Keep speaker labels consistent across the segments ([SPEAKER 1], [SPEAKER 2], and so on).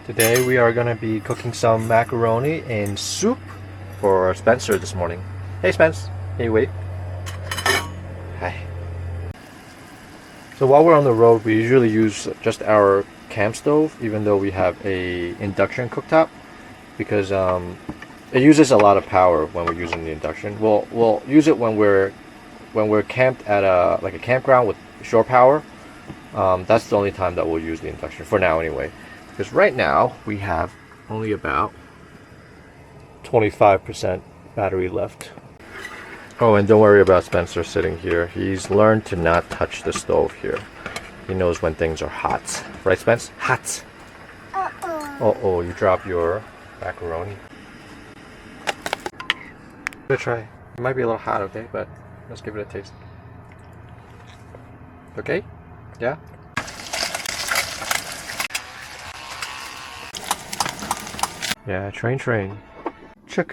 [SPEAKER 1] Today we are going to be cooking some macaroni and soup for Spencer this morning. Hey Spence, hey wait. Hi. So while we're on the road, we usually use just our camp stove, even though we have a induction cooktop, because it uses a lot of power when we're using the induction. We'll use it when we're camped at a campground with shore power. That's the only time that we'll use the induction for now, anyway. Because right now we have only about 25% battery left. Oh, and don't worry about Spencer sitting here. He's learned to not touch the stove here. He knows when things are hot. Right, Spence? Hot. Uh-oh, you dropped your macaroni. Give it a try. It might be a little hot, okay? But let's give it a taste. Okay? Yeah? Yeah, train. Chugga,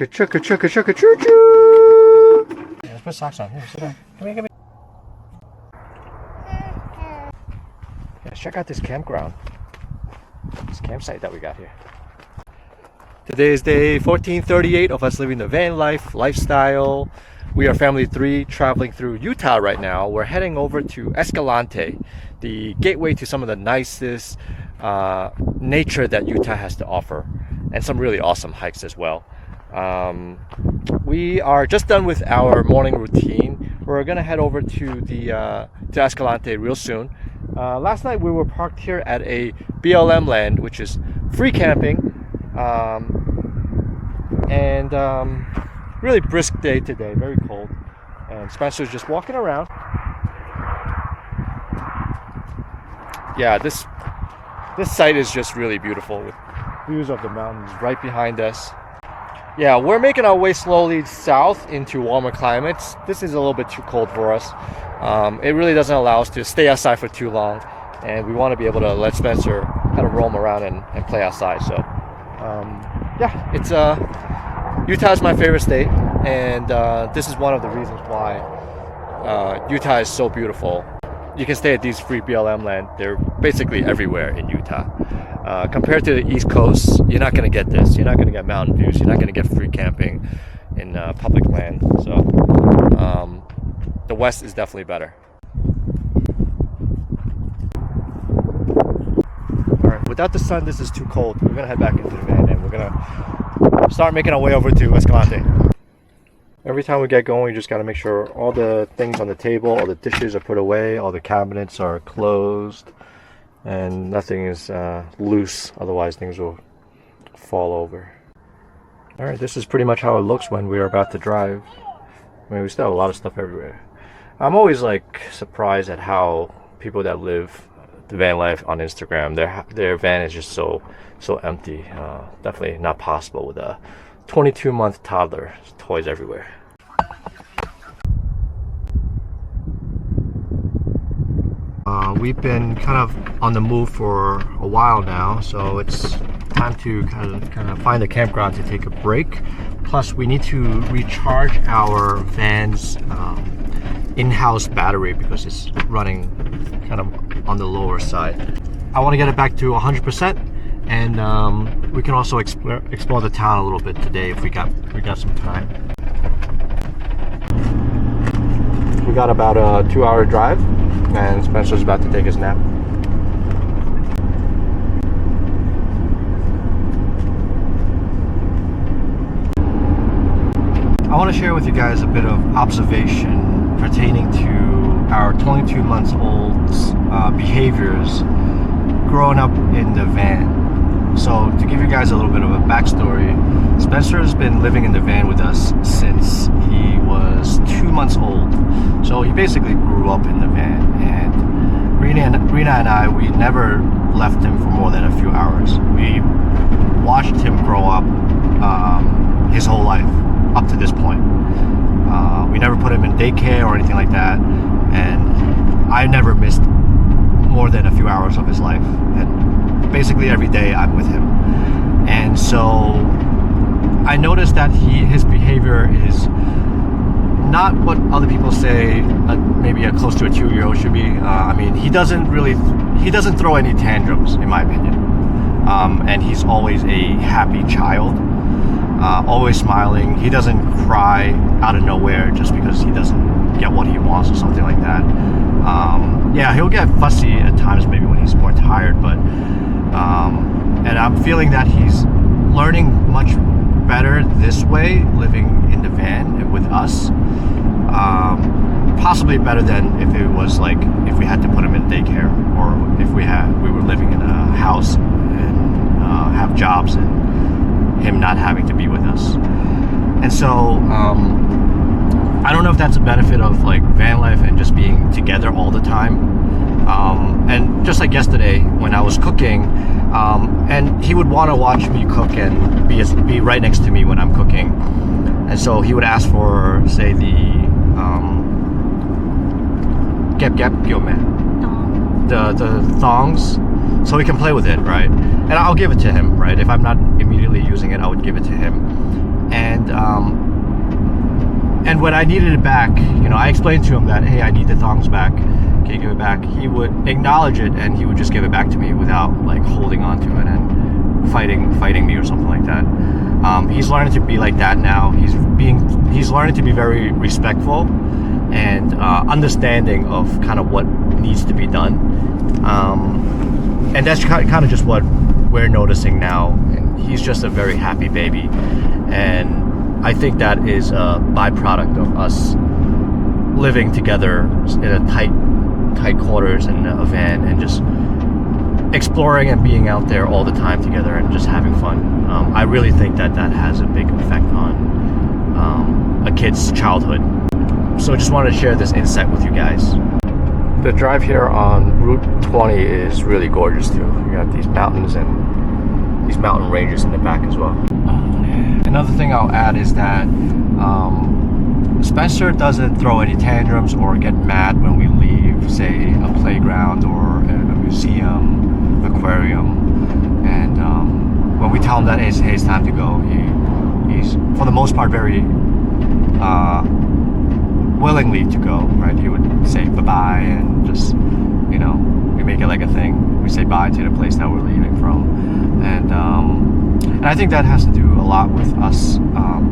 [SPEAKER 1] chugga, chugga, chugga, choo choo! Yeah, let's put socks on. Here, sit down. Come here. Yeah, check out this campground. This campsite that we got here. Today is day 1438 of us living the van lifestyle. We are family 3 traveling through Utah right now. We're heading over to Escalante, the gateway to some of the nicest nature that Utah has to offer, and some really awesome hikes as well. We are just done with our morning routine. We're gonna head over to Escalante real soon. Last night we were parked here at a BLM land, which is free camping, and really brisk day today, very cold, and Spencer's just walking around. Yeah, this site is just really beautiful with views of the mountains right behind us. Yeah, we're making our way slowly south into warmer climates. This is a little bit too cold for us. It really doesn't allow us to stay outside for too long, and we want to be able to let Spencer kind of roam around and play outside. So yeah, it's Utah is my favorite state, and this is one of the reasons why Utah is so beautiful. You can stay at these free BLM land. They're basically everywhere in Utah. Compared to the East Coast, you're not going to get this. You're not going to get mountain views. You're not going to get free camping in public land. So the West is definitely better. All right, without the sun, this is too cold. We're going to head back into the van and we're going to start making our way over to Escalante. Every time we get going, we just got to make sure all the things on the table, all the dishes are put away, all the cabinets are closed, and nothing is loose, otherwise things will fall over. Alright, this is pretty much how it looks when we're about to drive. I mean, we still have a lot of stuff everywhere. I'm always like surprised at how people that live the van life on Instagram, their van is just so empty. Definitely not possible with a 22-month toddler. There's toys everywhere. We've been kind of on the move for a while now, so it's time to kind of find a campground to take a break. Plus, we need to recharge our van's in-house battery because it's running kind of on the lower side. I want to get it back to 100%, and we can also explore the town a little bit today if we got some time. We got about a 2-hour drive, and Spencer's about to take his nap. I want to share with you guys a bit of observation pertaining to our 22 months old's behaviors growing up in the van. So to give you guys a little bit of a backstory, Spencer's been living in the van with us since he was 2 months old. So he basically grew up in the van, and Rena and I, we never left him for more than a few hours. We watched him grow up his whole life up to this point. We never put him in daycare or anything like that, and I never missed more than a few hours of his life, and basically every day I'm with him. And so I noticed that his behavior is not what other people say maybe a close to a 2-year-old should be. I mean, he doesn't throw any tantrums, in my opinion. and he's always a happy child, always smiling. He doesn't cry out of nowhere just because he doesn't get what he wants or something like that. Yeah, he'll get fussy at times, maybe when he's more tired, but and I'm feeling that he's learning much better this way, living in the van with us. Possibly better than if it was like if we had to put him in daycare, or if we were living in a house and have jobs and him not having to be with us. And so I don't know if that's a benefit of like van life and just being together all the time. And just like yesterday when I was cooking, and he would want to watch me cook and be right next to me when I'm cooking, and so he would ask for, say, the the thongs, so he can play with it, right? And I'll give it to him, right? If I'm not immediately using it, I would give it to him. And when I needed it back, I explained to him that, hey, I need the thongs back. Can you give it back? He would acknowledge it, and he would just give it back to me without like holding on to it and fighting me or something like that. He's learning to be like that now. He's learning to be very respectful and understanding of kind of what needs to be done. And that's kind of just what we're noticing now. And he's just a very happy baby, and I think that is a byproduct of us living together in a tight quarters in a van and just exploring and being out there all the time together and just having fun. I really think that has a big effect on a kid's childhood. So I just wanted to share this insight with you guys. The drive here on Route 20 is really gorgeous too. You got these mountains and these mountain ranges in the back as well. Another thing I'll add is that Spencer doesn't throw any tantrums or get mad when we leave, say, a playground or a museum, aquarium. And when we tell him that hey, it's time to go, he's for the most part very willingly to go, right? He would say bye-bye and just, we make it like a thing. We say bye to the place that we're leaving from. And I think that has to do a lot with us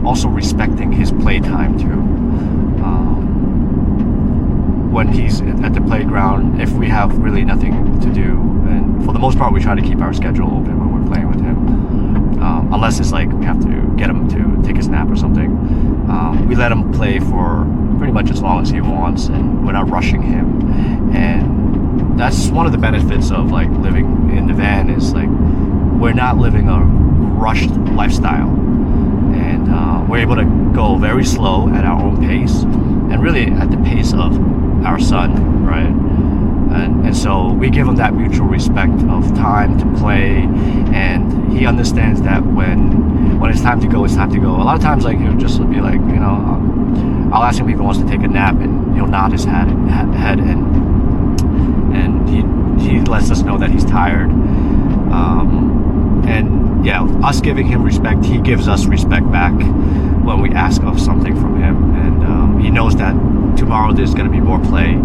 [SPEAKER 1] also respecting his playtime too. When he's at the playground, if we have really nothing to do, and for the most part we try to keep our schedule open when we're playing with him, unless it's like we have to get him to take his nap or something. We let him play for pretty much as long as he wants, and we're not rushing him. And that's one of the benefits of like living in the van, is like we're not living a rushed lifestyle, and we're able to go very slow at our own pace, and really at the pace of our son, right? And so we give him that mutual respect of time to play, and he understands that when it's time to go, it's time to go. A lot of times, like, he'll just be like, I'll ask him if he wants to take a nap, and he'll nod his head, and he lets us know that he's tired. And yeah, us giving him respect, he gives us respect back when we ask of something from him. And he knows that tomorrow there's going to be more play,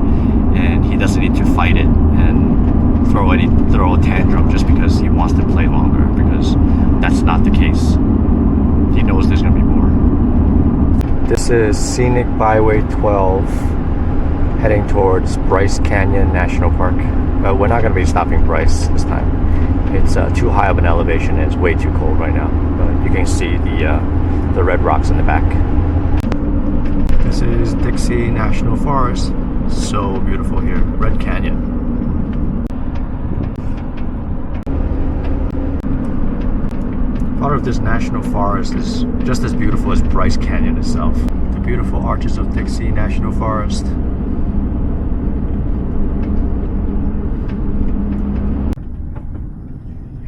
[SPEAKER 1] and he doesn't need to fight it and throw a tantrum just because he wants to play longer, because that's not the case. He knows there's going to be more. This is Scenic Byway 12 heading towards Bryce Canyon National Park. We're not going to be stopping Bryce this time. It's too high of an elevation and it's way too cold right now. You can see the red rocks in the back. This is Dixie National Forest. So beautiful here. Red Canyon. Part of this national forest is just as beautiful as Bryce Canyon itself. The beautiful arches of Dixie National Forest.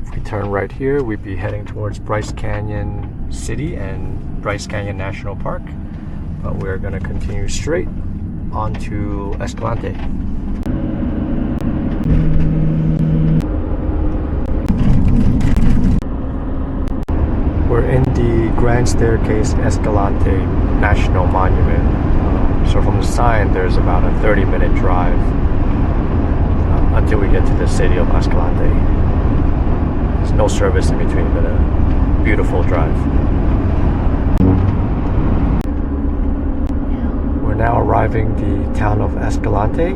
[SPEAKER 1] If we turn right here, we'd be heading towards Bryce Canyon City and Bryce Canyon National Park. But we're going to continue straight onto Escalante. We're in the Grand Staircase Escalante National Monument. So from the sign, there's about a 30-minute drive until we get to the city of Escalante. It's no service in between, but a beautiful drive. We're now arriving the town of Escalante.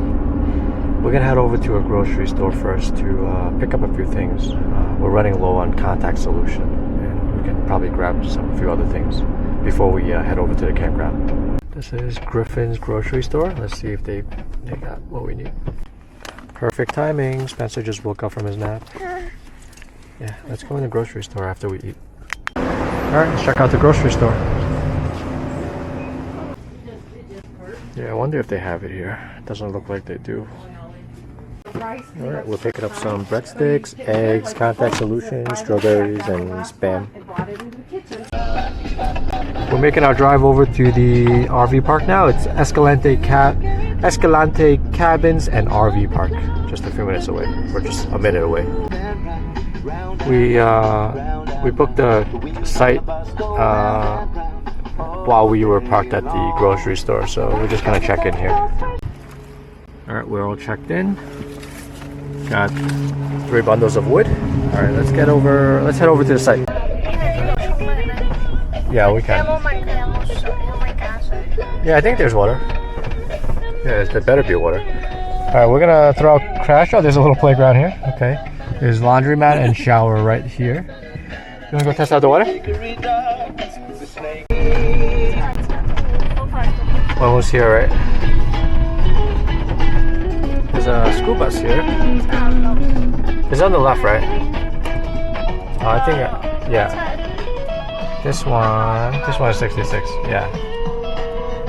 [SPEAKER 1] We're gonna head over to a grocery store first to pick up a few things. We're running low on contact solution, and we can probably grab a few other things before we head over to the campground. This is Griffin's grocery store. Let's see if they got what we need. Perfect timing. Spencer just woke up from his nap. Yeah, let's go in the grocery store after we eat. Alright, let's check out the grocery store. Yeah, I wonder if they have it here. Doesn't look like they do. Alright, we're picking up some breadsticks, eggs, contact solution, strawberries, and Spam. We're making our drive over to the RV park now. It's Escalante Cabins and RV Park. Just a few minutes away. We're just a minute away. We booked the site while we were parked at the grocery store, so we're just gonna check in here. Alright, we're all checked in. Got 3 bundles of wood. Alright, let's head over to the site. Yeah, we can. Yeah, I think there's water. Yeah, there better be water. Alright, we're gonna throw out trash. Oh, there's a little playground here. Okay. There's laundromat and shower right here. You wanna go test out the water? Almost here, right? There's a school bus here. It's on the left, right? Oh, I think, yeah. This one is 66. Yeah.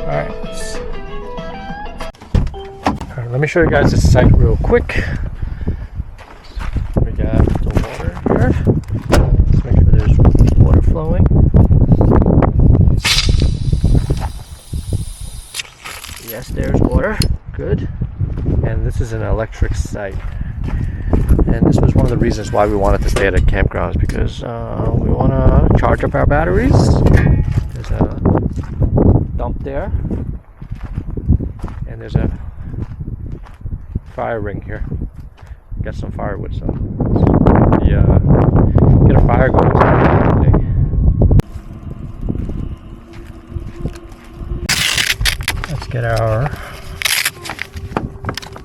[SPEAKER 1] Alright. Alright, let me show you guys this site real quick. We got the water here. Let's make sure there's water flowing. Yes, there's water. Good. And this is an electric site. And this was one of the reasons why we wanted to stay at a campground, because we want to charge up our batteries. There's a dump there. And there's a fire ring here. Got some firewood, so get a fire going today. Let's get our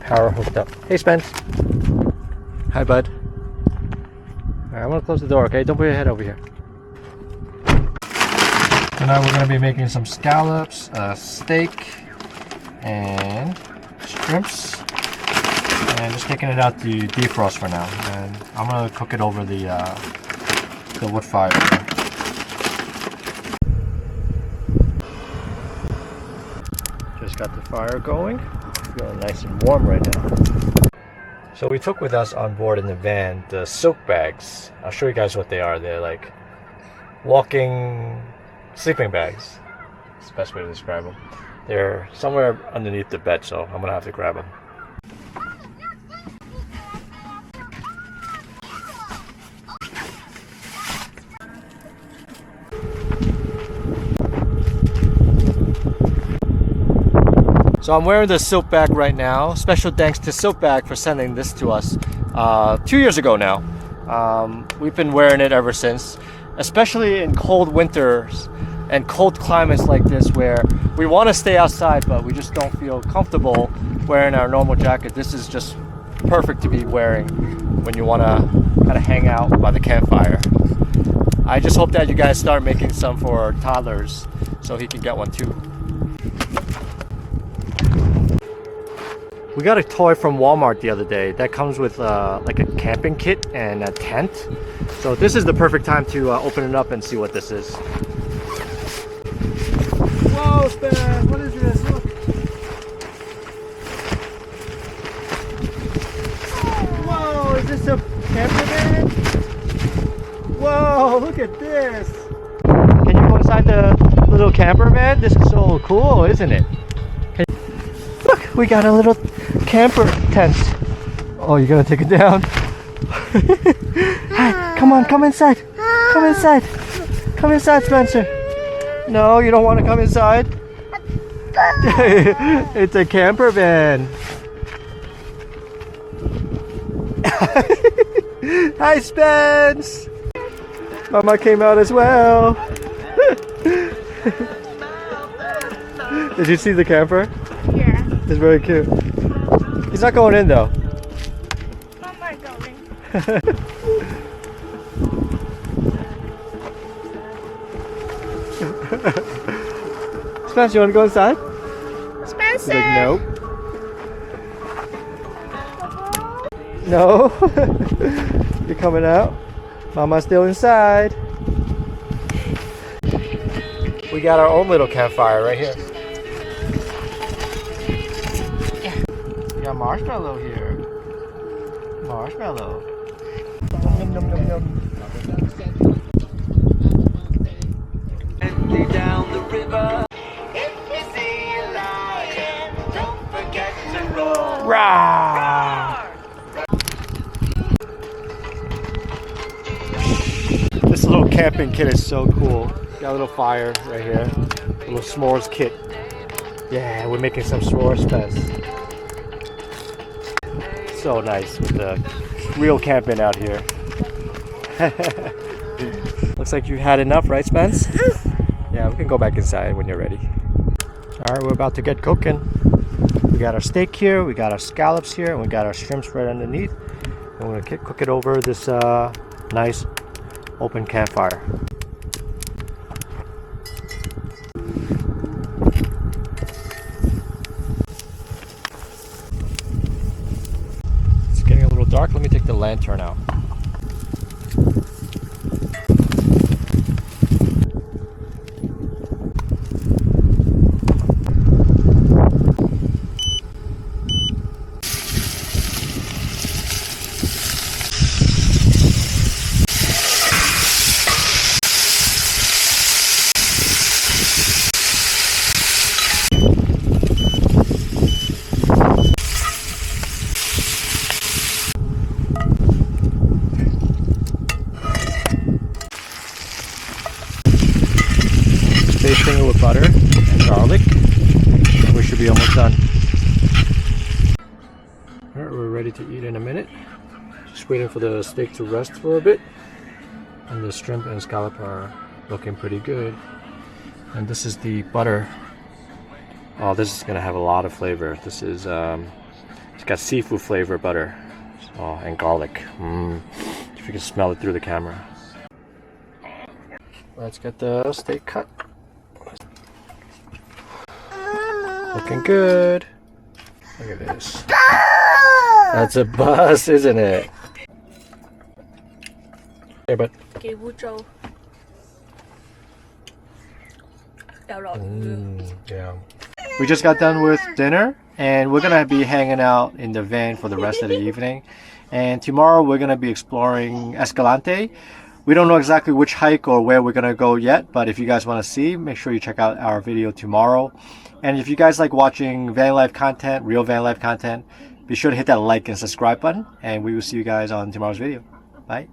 [SPEAKER 1] power hooked up. Hey, Spence. Hi, bud. Alright, I'm gonna close the door, okay? Don't put your head over here. So now we're gonna be making some scallops, steak, and shrimps. And just taking it out to defrost for now. And I'm gonna cook it over the wood fire. Just got the fire going. Feeling nice and warm right now. So we took with us on board in the van the silk bags. I'll show you guys what they are. They're like walking sleeping bags. That's the best way to describe them. They're somewhere underneath the bed, so I'm gonna have to grab them. So I'm wearing the silk bag right now. Special thanks to Silk Bag for sending this to us 2 years ago now. We've been wearing it ever since, especially in cold winters and cold climates like this where we want to stay outside but we just don't feel comfortable wearing our normal jacket. This is just perfect to be wearing when you want to kind of hang out by the campfire. I just hope that you guys start making some for toddlers so he can get one too. We got a toy from Walmart the other day that comes with like a camping kit and a tent. So this is the perfect time to open it up and see what this is. Whoa, Span! What is this? Look. Whoa, is this a camper van? Whoa, look at this! Can you go inside the little camper van? This is so cool, isn't it? Look, we got a little camper tent. Oh, you're gonna take it down? Hi, come on, come inside. Come inside. Come inside, Spencer. No, you don't want to come inside? It's a camper van. Hi, Spence! Mama came out as well. Did you see the camper?
[SPEAKER 2] Yeah.
[SPEAKER 1] It's very cute. He's not going in though.
[SPEAKER 2] Mama going.
[SPEAKER 1] Spence, you want to go inside?
[SPEAKER 2] Spencer.
[SPEAKER 1] He's like, nope. No. You're coming out. Mama's still inside. We got our own little campfire right here. We got marshmallow here. Marshmallow. Yum, yum, yum, yum.
[SPEAKER 3] Down the river. If you see a lion, don't forget to roar.
[SPEAKER 1] Rah! This little camping kit is so cool. Got a little fire right here. A little s'mores kit. Yeah, we're making some s'mores fest. So nice with the real camping out here. Looks like you had enough, right, Spence? Yeah, we can go back inside when you're ready. Alright, we're about to get cooking. We got our steak here, we got our scallops here, and we got our shrimps right underneath. And we're gonna cook it over this nice open campfire. It's getting a little dark. Let me take the lantern out. Basting it with butter and garlic, and we should be almost done. Alright, we're ready to eat in a minute. Just waiting for the steak to rest for a bit. And the shrimp and scallop are looking pretty good. And this is the butter. Oh, this is gonna have a lot of flavor. This is it's got seafood flavor butter. Oh, and garlic. If you can smell it through the camera. Let's get the steak cut. Looking good. Look at this. That's a bus, isn't it? Hey, bud. Yeah. We just got done with dinner, and we're gonna be hanging out in the van for the rest of the evening. And tomorrow we're gonna be exploring Escalante. We don't know exactly which hike or where we're gonna go yet, but if you guys want to see, make sure you check out our video tomorrow. And if you guys like watching van life content, real van life content, be sure to hit that like and subscribe button, and we will see you guys on tomorrow's video. Bye.